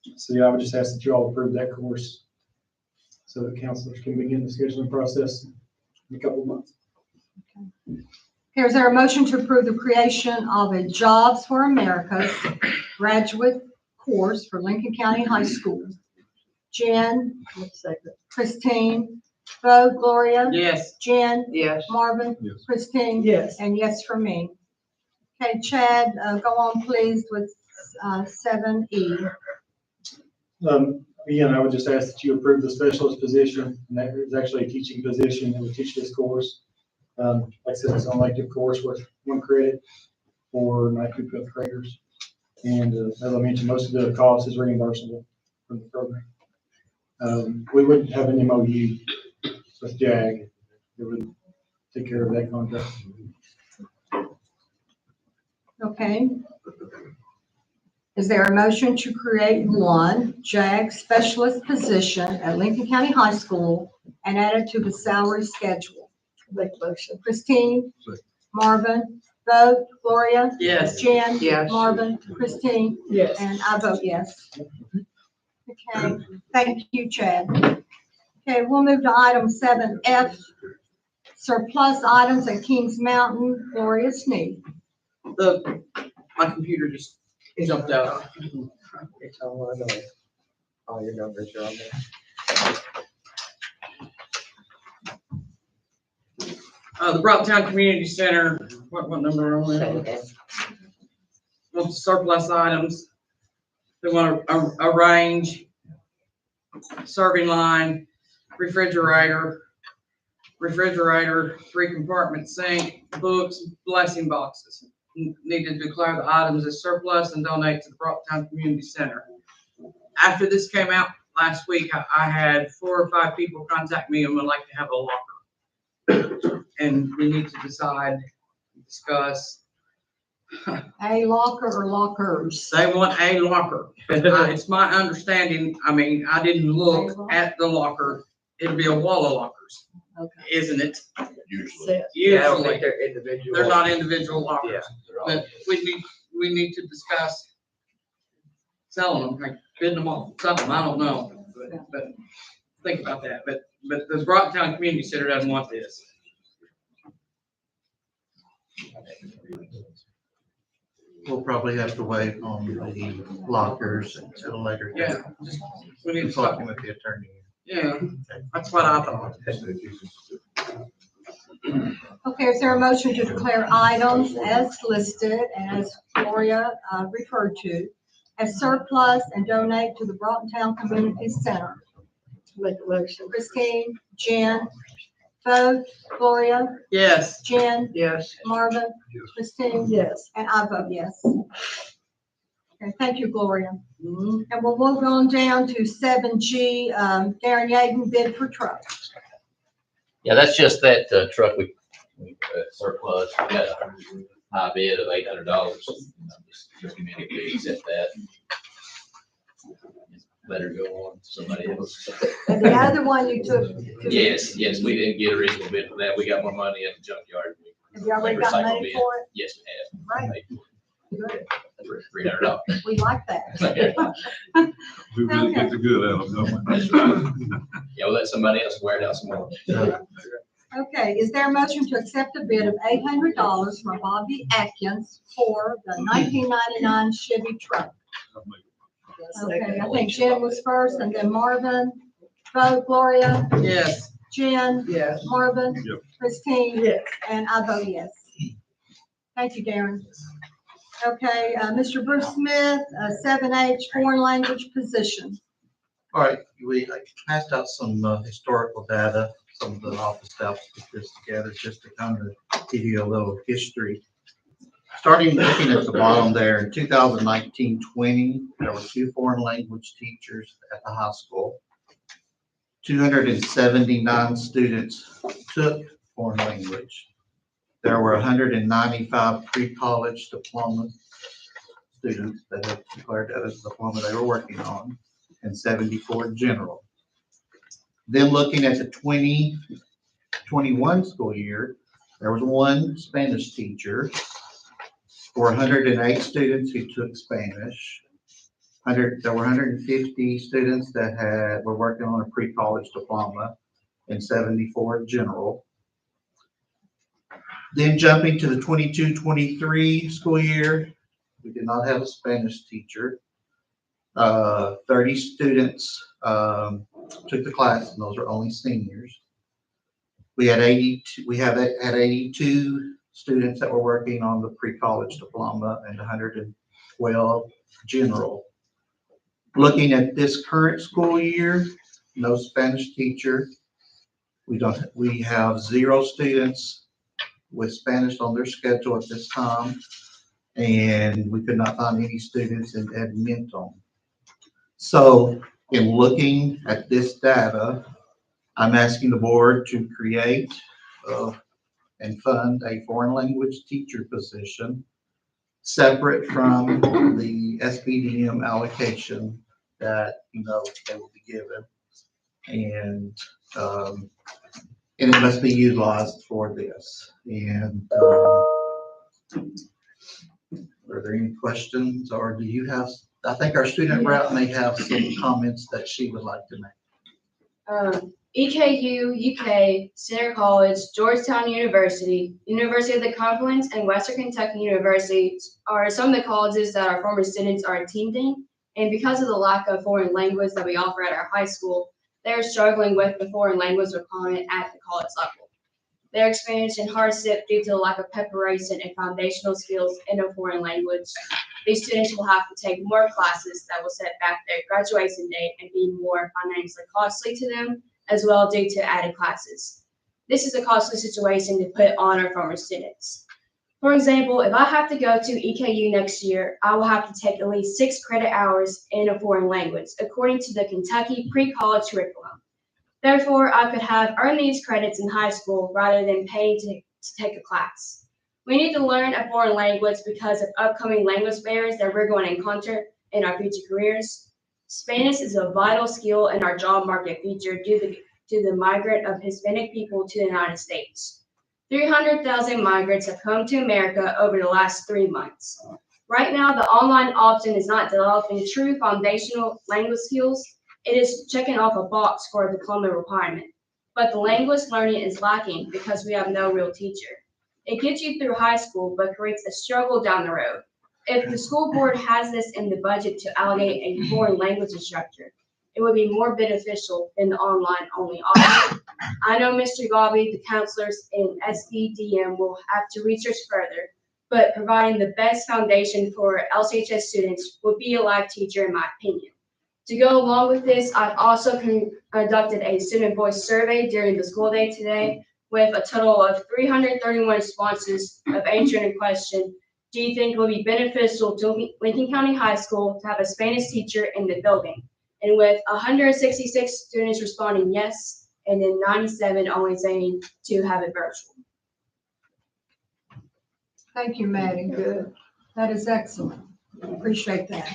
So yeah, I would just ask that you all approve that course so that counselors can begin the scheduling process in a couple of months. Okay, is there a motion to approve the creation of a Jobs for America graduate course for Lincoln County High School? Jen, Christine, Bo, Gloria, Yes. Jen, Yes. Marvin, Yes. Christine, Yes. and yes for me. Okay, Chad, go on please with 7E. Again, I would just ask that you approve the specialist position, and that is actually a teaching position that would teach this course. Like I said, it's an elective course worth 1 credit for 9th through 5th graders. And as I mentioned, most of the cost is reimbursable from the program. We wouldn't have an MOU with JAG that would take care of that contract. Okay. Is there a motion to create one JAG specialist position at Lincoln County High School and add it to the salary schedule? Make a motion. Christine, Marvin, Bo, Gloria, Yes. Jen, Yes. Marvin, Christine, Yes. and I vote yes. Okay, thank you, Chad. Okay, we'll move to item 7F, surplus items at Kings Mountain, Gloria Sneed. My computer just jumped out. It's all I know. All your numbers are on there. The Broughton Community Center, what number are we on? Want surplus items. They want to arrange serving line, refrigerator, 3-compartment sink, books, blessing boxes. Need to declare the items as surplus and donate to the Broughton Community Center. After this came out last week, I had 4 or 5 people contact me and would like to have a locker. And we need to discuss. A locker or lockers? They want a locker. It's my understanding, I mean, I didn't look at the locker. It'd be a wall of lockers, Okay. isn't it? Usually. Usually. They're individual. They're not individual lockers. Yeah. But we need to discuss selling them, like bidding them off, something, I don't know. But think about that. But the Broughton Community Center doesn't want this. We'll probably have to wait on the lockers until a later. date. Yeah, just, we need to talk. Consulting with the attorney. Yeah, that's what I thought. Okay, is there a motion to declare items as listed and as Gloria referred to as surplus and donate to the Broughton Community Center? Make a motion. Christine, Jen, Bo, Gloria, Yes. Jen, Yes. Marvin, Christine, Yes. and I vote yes. Okay, thank you, Gloria. Mhm. And we'll move on down to 7G, Darren Yaden bid for truck. Yeah, that's just that truck we surplus. We got a high bid of $800. Just recommend if we accept that. Let her go on to somebody else. And the other one you took. Yes, we didn't get a reasonable bid for that. We got more money at the junkyard. Have you already got money for it? Yes, we have. Right. Good. $300. We like that. We really get the good out of them, don't we? Yeah, we'll let somebody else wear it out some more. Okay, is there a motion to accept a bid of $800 from Bobby Atkins for the 1999 Chevy truck? Okay, I think Jen was first and then Marvin, Bo, Gloria, Yes. Jen, Yes. Marvin, Yep. Christine, Yes. and I vote yes. Thank you, Darren. Okay, Mr. Bruce Smith, 7H foreign language position. All right, we passed out some historical data. Some of the office staff put this together just to kind of give you a little history. Starting looking at the bottom there, in 2019-20, there were 2 foreign language teachers at the high school. 279 students took foreign language. There were 195 pre-college diploma students that had declared that as a diploma they were working on, and 74 general. Then looking at the 2021 school year, there was 1 Spanish teacher for 108 students who took Spanish. There were 150 students that were working on a pre-college diploma and 74 general. Then jumping to the 22-23 school year, we did not have a Spanish teacher. 30 students took the class, and those are only seniors. We had 82 students that were working on the pre-college diploma and 112 general. Looking at this current school year, no Spanish teacher. We have 0 students with Spanish on their schedule at this time, and we could not find any students in Edmonton. So in looking at this data, I'm asking the board to create and fund a foreign language teacher position separate from the SBDM allocation that, they will be given. And it must be utilized for this. And are there any questions, or do you have, I think our student rep may have some comments that she would like to make. EKU, UK, Center College, Georgetown University, University of the Confluence, and Western Kentucky University are some of the colleges that our former students are attending. And because of the lack of foreign language that we offer at our high school, they're struggling with the foreign language requirement at the college level. They're experiencing hardship due to the lack of preparation and foundational skills in a foreign language. These students will have to take more classes that will set back their graduation date and be more financially costly to them, as well due to added classes. This is a costly situation to put on our former students. For example, if I have to go to EKU next year, I will have to take at least 6 credit hours in a foreign language, according to the Kentucky pre-college curriculum. Therefore, I could have earned these credits in high school rather than paying to take a class. We need to learn a foreign language because of upcoming language barriers that we're going to encounter in our future careers. Spanish is a vital skill in our job market future due to the migrant of Hispanic people to the United States. 300,000 migrants have come to America over the last 3 months. Right now, the online option is not developing true foundational language skills. It is checking off a box for a diploma requirement. But the language learning is lacking because we have no real teacher. It gets you through high school, but creates a struggle down the road. If the school board has this in the budget to allocate a foreign language instructor, it would be more beneficial than the online-only option. I know Mr. Gobby, the counselors in SBDM will have to research further, but providing the best foundation for LCHS students would be a live teacher in my opinion. To go along with this, I've also conducted a student voice survey during the school day today with a total of 331 responses of answering a question, do you think it will be beneficial to Lincoln County High School to have a Spanish teacher in the building? And with 166 students responding yes, and then 97 only saying to have it virtual. Thank you, Maddie. Good. That is excellent. Appreciate that.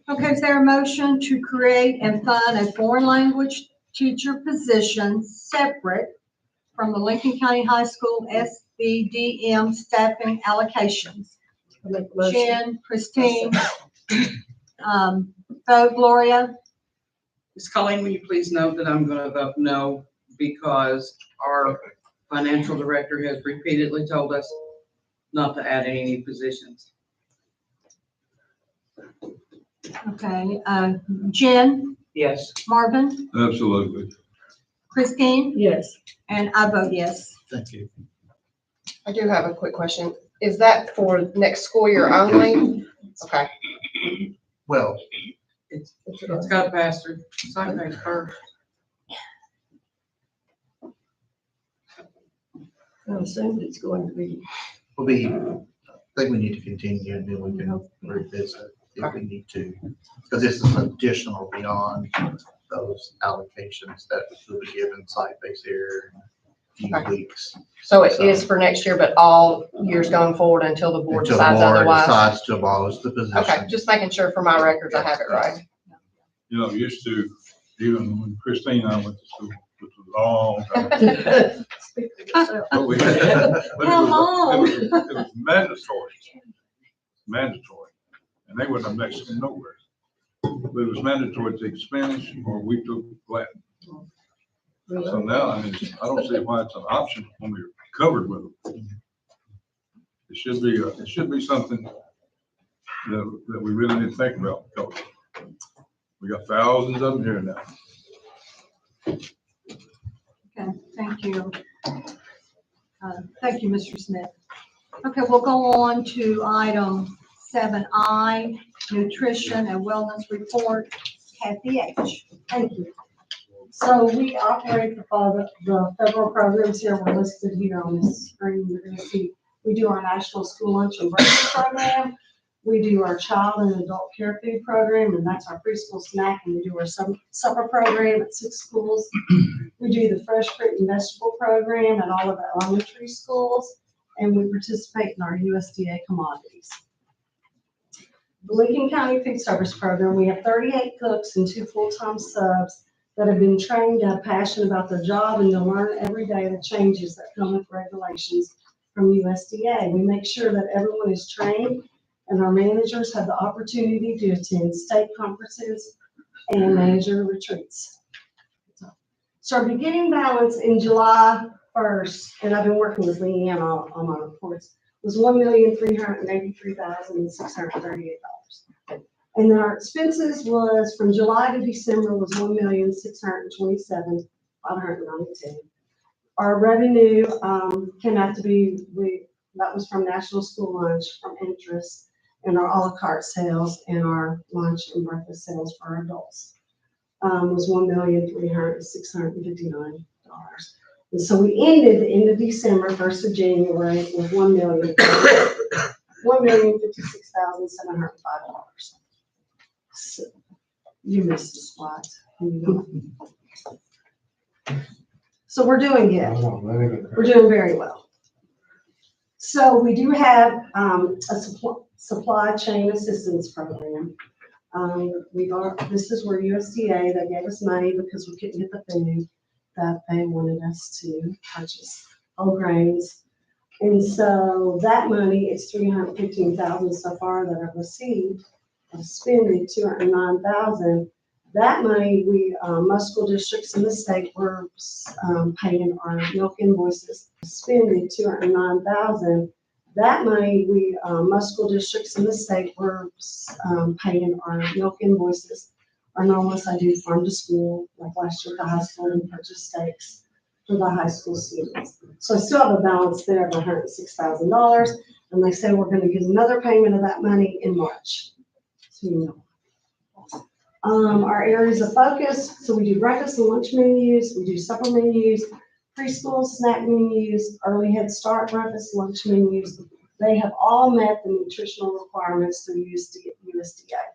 Okay, is there a motion to create and fund a foreign language teacher position separate from the Lincoln County High School SBDM staffing allocations? Jen, Christine, vote Gloria. Ms. Colleen, will you please note that I'm gonna vote no because our financial director has repeatedly told us not to add any new positions. Okay, Jen, Yes. Marvin, Absolutely. Christine, Yes. and I vote yes. Thank you. I do have a quick question. Is that for next school year only? Okay. Well, It's got passed through site page first. I assume it's going to be. I think we need to continue, and then we can revisit if we need to, because this is additional beyond those allocations that will be given site-based here in a few weeks. So it is for next year, but all years going forward until the board Until the decides board otherwise? decides to abolish the position. Okay, just making sure for my records I have it right. You know, used to, even when Christine and I went to school, which was a long time. Speak for yourself. But we had, but How long? it was mandatory. Mandatory. and they wouldn't have Mexican nowhere. But it was mandatory to take Spanish or we took Latin. So now, I mean, I don't see why it's an option when we're covered with them. It should be something that we really need to think about. We got thousands of them here now. Okay, thank you. Thank you, Mr. Smith. Okay, we'll go on to item 7I, nutrition and wellness report. Kathy H. Thank you. So we operate the federal programs here, we're listed here on this screen. You're gonna see, we do our National School Lunch and Breakfast Program. We do our Child and Adult Care Food Program, and that's our preschool snack, and we do our supper program at 6 schools. We do the Fresh Fruit and Vegetable Program at all of the elementary schools, and we participate in our USDA commodities. The Lincoln County Food Service Program, we have 38 cooks and 2 full-time subs that have been trained to have passion about their job and to learn every day the changes that come with regulations from USDA. We make sure that everyone is trained and our managers have the opportunity to attend state conferences and manager retreats. So our beginning balance in July 1st, and I've been working with Leanne on my reports, was $1,383,638. And then our expenses was from July to December was $1,627,592. Our revenue came out to be, that was from National School Lunch, from interest, and our a la carte sales, and our lunch and breakfast sales for our adults was $1,300,659. And so we ended the end of December, 1st of January, with $1,056,705. So you missed the slides. So we're doing good. We're doing very well. So we do have a supply chain assistance program. This is where USDA, they gave us money because we couldn't get the food that they wanted us to purchase, whole grains. And so that money is $315,000 so far that I've received. I've spent $209,000. That money, most school districts in the state were paying our milk invoices. Spending $209,000. That money, most school districts in the state were paying our milk invoices. Our normals, I do farm to school, like last year at the high school, and purchase steaks for the high school students. So I still have a balance there of $106,000, and they say we're gonna get another payment of that money in March. So you know. Our areas of focus, so we do breakfast and lunch menus, we do supper menus, preschool snack menus, early Head Start breakfast, lunch menus. They have all met the nutritional requirements through USDA.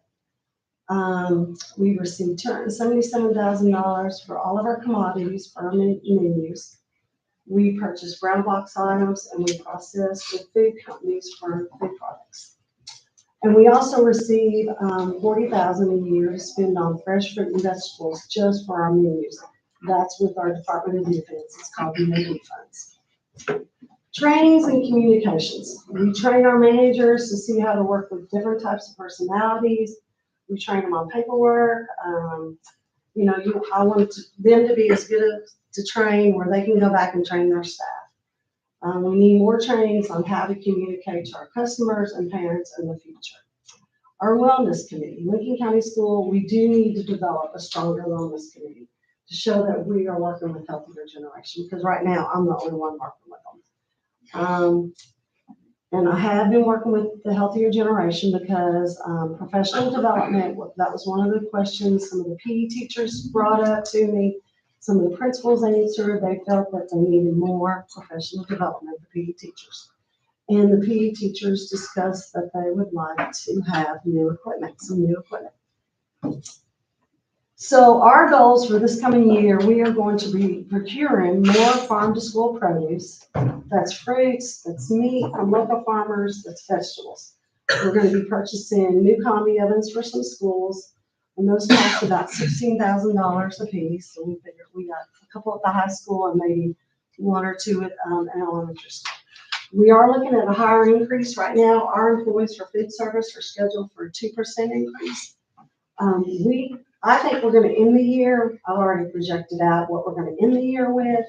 We received $277,000 for all of our commodities for our menus. We purchase brown box items and we process with food companies for food products. And we also receive $40,000 a year to spend on fresh fruit and vegetables just for our menus. That's with our Department of Defense. It's called DoD funds. Trainings and communications. We train our managers to see how to work with different types of personalities. We train them on paperwork. I want them to be as good to train where they can go back and train their staff. We need more trainings on how to communicate to our customers and parents in the future. Our wellness committee, Lincoln County School, we do need to develop a stronger wellness committee to show that we are working with Healthier Generation, because right now I'm the only one working with them. And I have been working with the Healthier Generation because professional development, that was one of the questions some of the PE teachers brought up to me. Some of the principals answered, they felt that they needed more professional development for PE teachers. And the PE teachers discussed that they would like to have some new equipment. So our goals for this coming year, we are going to be procuring more farm to school produce. That's fruits, that's meat from local farmers, that's vegetables. We're going to be purchasing new combi ovens for some schools, and those cost about $16,000 a piece. So we figured we got a couple at the high school and maybe 1 or 2 at an elementary school. We are looking at a higher increase right now. Our employees for food service are scheduled for a 2% increase. I think we're gonna end the year, I've already projected out what we're gonna end the year with.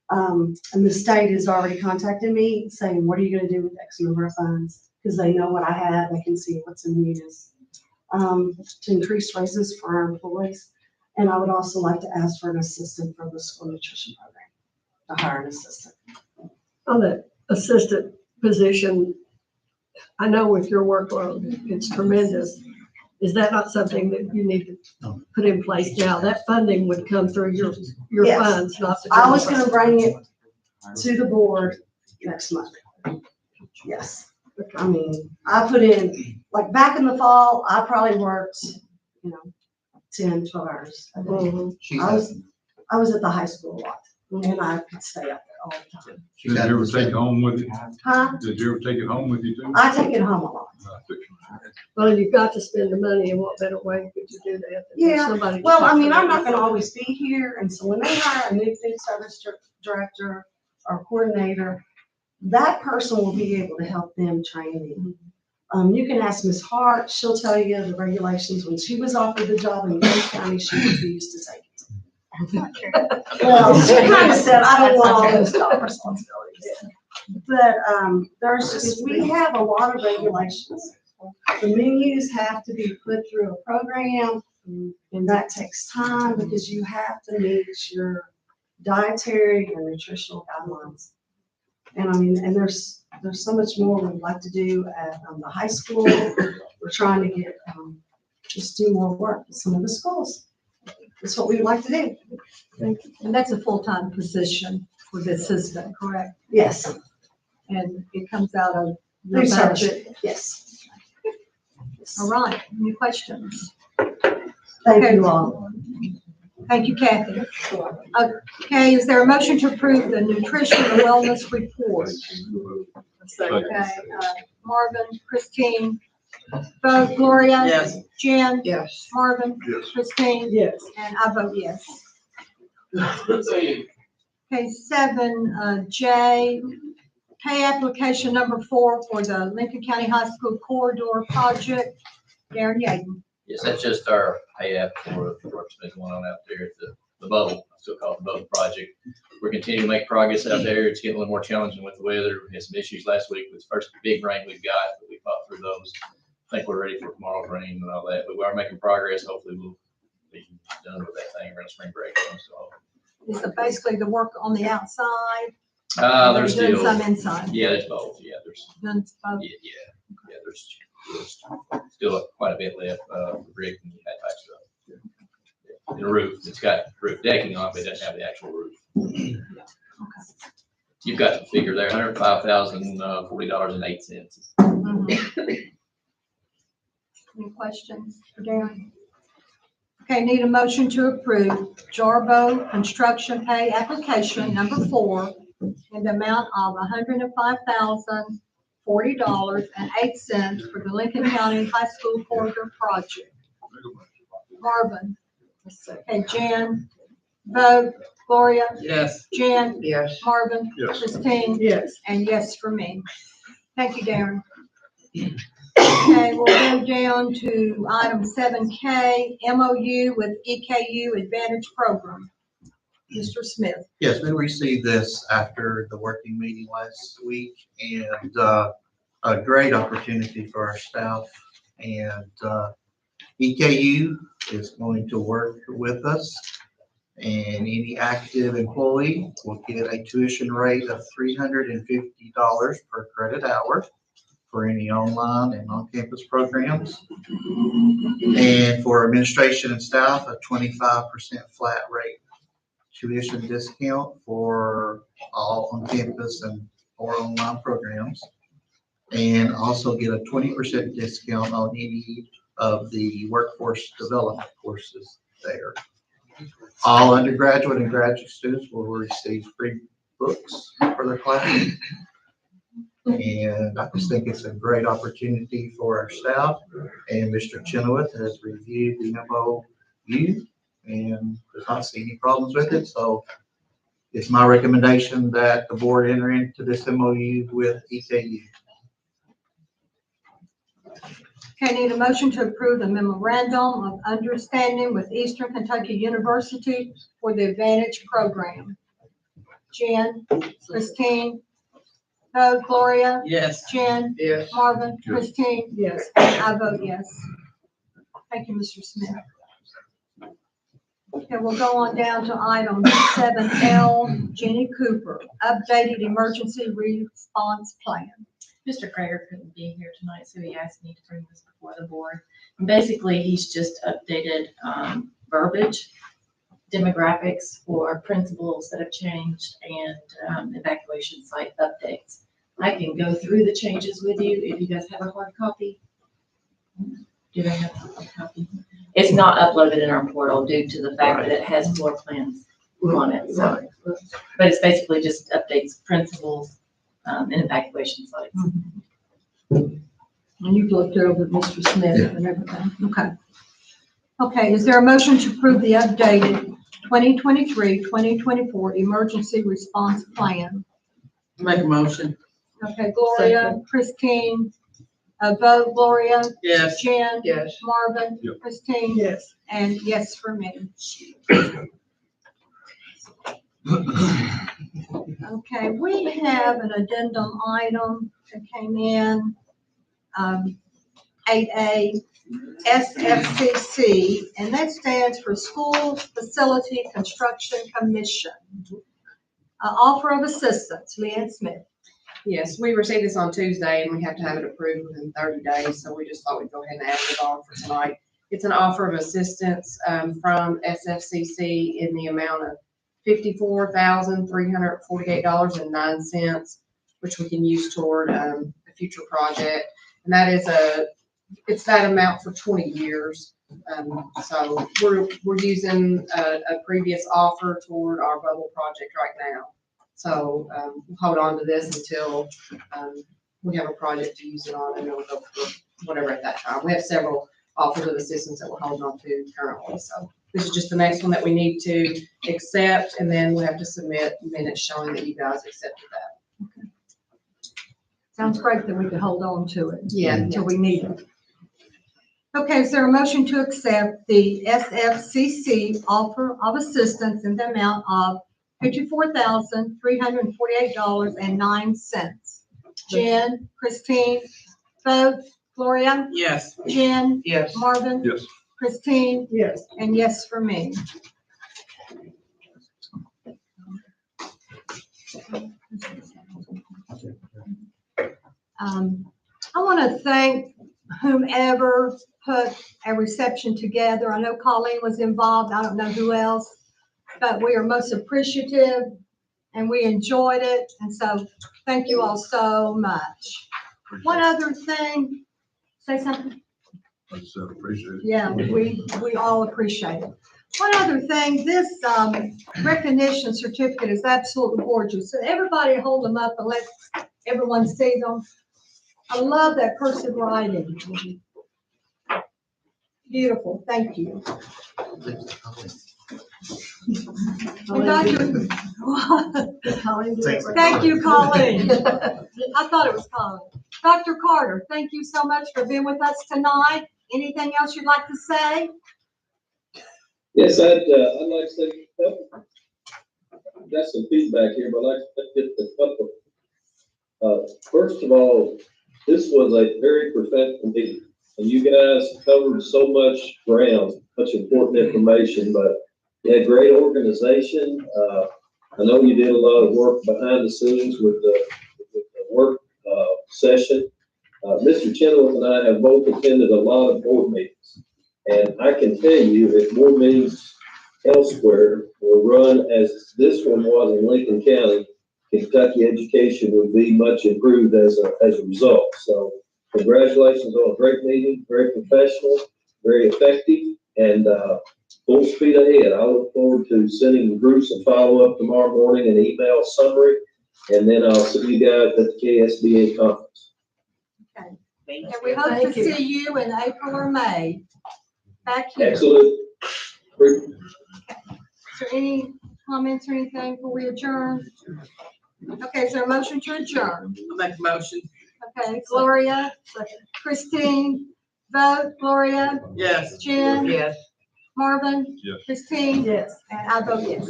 And the state has already contacted me saying, what are you gonna do with X number of funds? Because they know what I have, they can see what's in news. To increase raises for our employees. And I would also like to ask for an assistant for the school nutrition program, to hire an assistant. On the assistant position, I know with your workload, it's tremendous. Is that not something that you need to put in place now? That funding would come through your Yes. funds, not the. I was gonna bring it to the board next month. Yes. I mean, I put in, like back in the fall, I probably worked, 10, 12 hours a day. Mhm. I was at the high school a lot, and I could stay up there all the time. Did you ever take it home with you? Huh? Did you ever take it home with you too? I take it home a lot. Well, you've got to spend the money, and what better way could you do that? than Yeah, somebody to well, I take mean, care I'm of not it? gonna always be here, and so when they hire a new food service director or coordinator, that person will be able to help them train me. You can ask Ms. Hart, she'll tell you the regulations. When she was offered the job in Gates County, she refused to take it. Well, she kind of said, I don't want all those job responsibilities. But, we have a lot of regulations. The menus have to be put through a program, and that takes time because you have to meet your dietary and nutritional guidelines. And I mean, and there's so much more we'd like to do at the high school. We're trying to get, just do more work with some of the schools. That's what we would like to do. And that's a full-time position for the assistant, correct? Yes. And it comes out of your Food service. budget. Yes. All right, any questions? Thank you all. Thank you, Kathy. Okay, is there a motion to approve the nutrition and wellness report? Okay, Marvin, Christine, vote Gloria? Yes. Jen? Yes. Marvin? Yes. Christine? Yes. And I vote yes. Okay, 7J, pay application number 4 for the Lincoln County High School Corridor Project. Darren Yaden. Yes, that's just our pay app for the work that's been going on out there at the bubble, I still call it the bubble project. We're continuing to make progress out there. It's getting a little more challenging with the weather. We had some issues last week with the first big rain we've got, but we fought through those. I think we're ready for tomorrow's rain and all that, but we are making progress. Hopefully we'll be done with that thing around spring break. So, Is it basically the work on the outside? there's Doing still, some inside? yeah, there's both. Yeah, there's, Doing both? yeah, there's still quite a bit left, for brick and that type of stuff. And the roof, it's got roof decking on it, but it doesn't have the actual roof. You've got the figure there, $105,040.08. Any questions for Darren? Okay, need a motion to approve Jarbo Construction Pay Application number 4 in the amount of $105,040.08 for the Lincoln County High School Corridor Project. Marvin? Okay, Jan? Vote Gloria? Yes. Jan? Yes. Marvin? Yes. Christine? Yes. And yes for me. Thank you, Darren. Okay, we'll go down to item 7K, MOU with EKU Advantage Program. Mr. Smith. Yes, we received this after the working meeting last week, and a great opportunity for our staff. And EKU is going to work with us, and any active employee will get a tuition rate of $350 per credit hour for any online and on-campus programs. And for administration and staff, a 25% flat rate tuition discount for all on-campus and or online programs. And also get a 20% discount on any of the workforce development courses there. All undergraduate and graduate students will receive free books for their class. And I just think it's a great opportunity for our staff. And Mr. Chenoweth has reviewed the MOU and does not see any problems with it. So It's my recommendation that the board enter into this MOU with EKU. Okay, need a motion to approve the memorandum of understanding with Eastern Kentucky University for the Advantage Program. Jen, Christine, Vote Gloria, Yes. Jen, Yes. Marvin, Yes. Christine, Yes. I vote yes. Thank you, Mr. Smith. Okay, we'll go on down to item 7L, Jenny Cooper, updated emergency response plan. Mr. Krager couldn't be here tonight, so he asked me to bring this before the board. And basically, he's just updated verbiage, demographics for principals that have changed, and evacuation site updates. I can go through the changes with you if you guys have a hard copy. Do they have a hard copy? It's not uploaded in our portal due to the fact that it has floor plans on it, so. But it's basically just updates principals and evacuation sites. And you've looked over Mr. Smith and everything, okay. Okay, is there a motion to approve the updated 2023-2024 emergency response plan? Make a motion. Okay, Gloria, Christine, vote Gloria, Yes. Jen, Yes. Marvin, Yep. Christine, Yes. and yes for me. Okay, we have an addendum item that came in, 8A, SFCC, and that stands for School Facility Construction Commission. Offer of assistance, Leanne Smith. Yes, we received this on Tuesday and we have to have it approved within 30 days, so we just thought we'd go ahead and add it on for tonight. It's an offer of assistance from SFCC in the amount of $54,348.09, which we can use toward a future project. And that is it's that amount for 20 years. So we're using a previous offer toward our bubble project right now. So we'll hold on to this until we have a project to use it on, and then we'll go for whatever at that time. We have several offers of assistance that we're holding on to currently. So this is just the next one that we need to accept, and then we'll have to submit minutes showing that you guys accepted that. Sounds great that we could hold on to it. Yeah. Until we need it. Okay, is there a motion to accept the SFCC offer of assistance in the amount of $54,348.09? Jen, Christine, vote Gloria, Yes. Jen, Yes. Marvin, Yes. Christine, Yes. and yes for me. I want to thank whomever put a reception together. I know Colleen was involved. I don't know who else, but we are most appreciative and we enjoyed it. And so thank you all so much. One other thing, say something. I said, appreciate it. Yeah, we all appreciate it. One other thing, this recognition certificate is absolutely gorgeous. So everybody hold them up and let everyone see them. I love that cursive writing. Beautiful, thank you. And Dr. Thank you, Colleen. I thought it was Colleen. Dr. Carter, thank you so much for being with us tonight. Anything else you'd like to say? Yes, I'd like to say, got some feedback here, but I'd like to get a couple. First of all, this was a very professional meeting, and you guys covered so much ground, much important information, but you had great organization. I know you did a lot of work behind the scenes with the work session. Mr. Chenoweth and I have both attended a lot of board meetings, and I can tell you if board meetings elsewhere were run as this one was in Lincoln County, Kentucky education would be much improved as a result. So congratulations on a great meeting, very professional, very effective, and full speed ahead. I look forward to sending Bruce a follow-up tomorrow morning, an email summary, and then I'll see you guys at the KSBA conference. Okay. And we hope to see you in April or May back here. Excellent. Is there any comments or anything before we adjourn? Okay, is there a motion to adjourn? I'll make a motion. Okay, Gloria, Christine, vote, Gloria, Yes. Jen, Yes. Marvin, Yes. Christine, Yes. and I vote yes.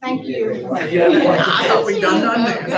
Thank you. I thought we done this.